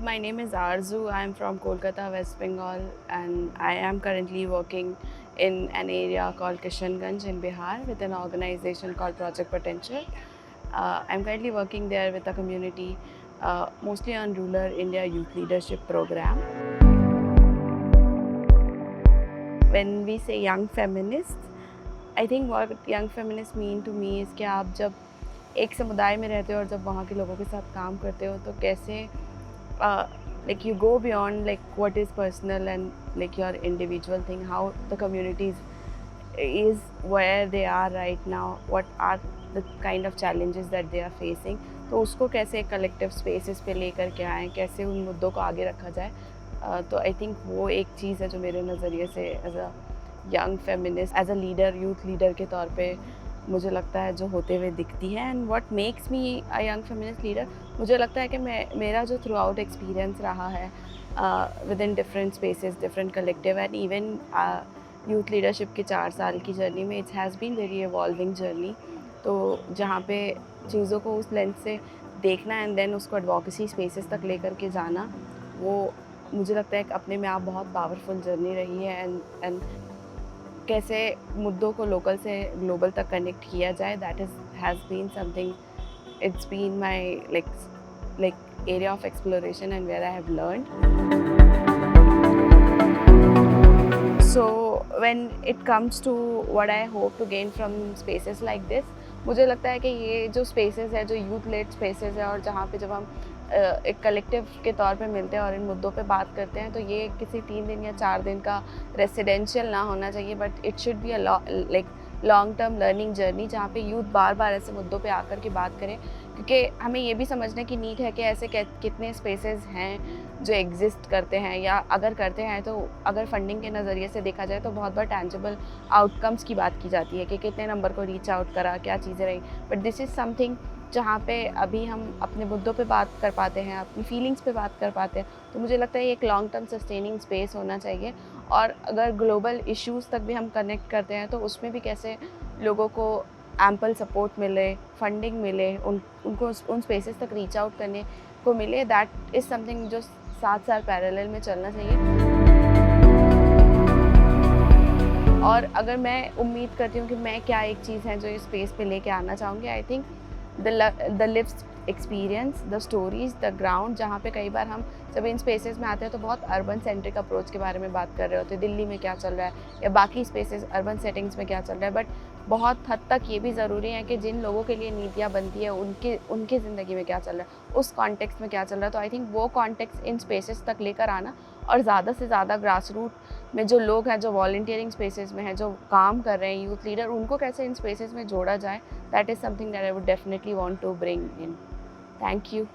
my name is Arzu. I am from Kolkata, West Bengal, and I am currently working in an area called Kishanganj in Bihar with an organization called Project Potential. I'm currently working there with a community, mostly on Rural India Youth Leadership Program. When we say young feminists, I think what young feminists mean to me is कि आप जब एक समुदाय में रहते हो और जब वहाँ के लोगों के साथ काम करते हो तो कैसे like you go beyond like what is personal and like your individual thing, how the communities is where they are right now, what are the kind of challenges that they are facing, तो उसको कैसे collective spaces पे लेकर के आएँ, कैसे उन मुद्दों को आगे रखा जाए. तो आई थिंक वो एक चीज़ है जो मेरे नज़रिए से as a young feminist, as a leader, youth leader के तौर पे मुझे लगता है जो होते हुए दिखती है. And what makes me a young feminist leader, मुझे लगता है कि मेरा जो थ्रू आउट एक्सपीरियंस रहा है within different spaces, different collective and even youth leadership की 4 साल की जर्नी में, it's has been very evolving journey. तो जहाँ पे चीज़ों को उस लेंस से देखना एंड देन उसको एडवोकेसी स्पेसेस तक लेकर के जाना, वो मुझे लगता है कि अपने में आप बहुत पावरफुल जर्नी रही है. एंड कैसे मुद्दों को लोकल से ग्लोबल तक कनेक्ट किया जाए, that has been something, it's been my like area of exploration and where I have learned. So when it comes to what I hope to gain from spaces like this, मुझे लगता है कि ये जो spaces है, जो youth lead spaces है, और जहाँ पे जब हम एक कलेक्टिव के तौर पे मिलते हैं और इन मुद्दों पे बात करते हैं, तो ये किसी 3 दिन या 4 दिन का रेसिडेंशियल ना होना चाहिए, but it should be a like long term learning journey, जहाँ पे यूथ बार बार ऐसे मुद्दों पे आकर के बात करें. क्योंकि हमें ये भी समझने की नीड है कि ऐसे कितने स्पेसेस हैं जो एग्जिस्ट करते हैं, या अगर करते हैं तो अगर फंडिंग के नज़रिए से देखा जाए तो बहुत बार टैंजिबल आउटकम्स की बात की जाती है कि कितने नंबर को रीच आउट करा, क्या चीज़ें रही. बट दिस इज़ समथिंग जहाँ पे अभी हम अपने मुद्दों पे बात कर पाते हैं, अपनी फीलिंग्स पे बात कर पाते हैं. तो मुझे लगता है ये एक लॉन्ग टर्म सस्टेनिंग स्पेस होना चाहिए. और अगर ग्लोबल इश्यूज़ तक भी हम कनेक्ट करते हैं तो उसमें भी कैसे लोगों को एम्पल सपोर्ट मिले, फंडिंग मिले, उनको उन स्पेसेस तक रीच आउट करने को मिले, दैट इज़ समथिंग जो साथ साथ पैरेलल में चलना चाहिए. और अगर मैं उम्मीद करती हूँ कि मैं क्या एक चीज़ है जो इस स्पेस पे लेके आना चाहूँगी, I think the lived experience, the stories, the ground. जहाँ पे कई बार हम जब इन स्पेसेस में आते हैं तो बहुत अर्बन सेंट्रिक अप्रोच के बारे में बात कर रहे होते हैं, दिल्ली में क्या चल रहा है या बाकी स्पेसेस अर्बन सेटिंग्स में क्या चल रहा है. बट बहुत हद तक ये भी ज़रूरी है कि जिन लोगों के लिए नीतियाँ बनती है उनकी ज़िंदगी में क्या चल रहा है, उस कॉन्टेक्स्ट में क्या चल रहा है. तो आई थिंक वो कॉन्टेक्स्ट इन स्पेसेस तक लेकर आना, और ज़्यादा से ज़्यादा ग्रास रूट में जो लोग हैं, जो वॉलंटियरिंग स्पेसेस में हैं, जो काम कर रहे हैं, यूथ लीडर, उनको कैसे इन स्पेसेस में जोड़ा जाए, that is something that I would definitely want to bring in. Thank you.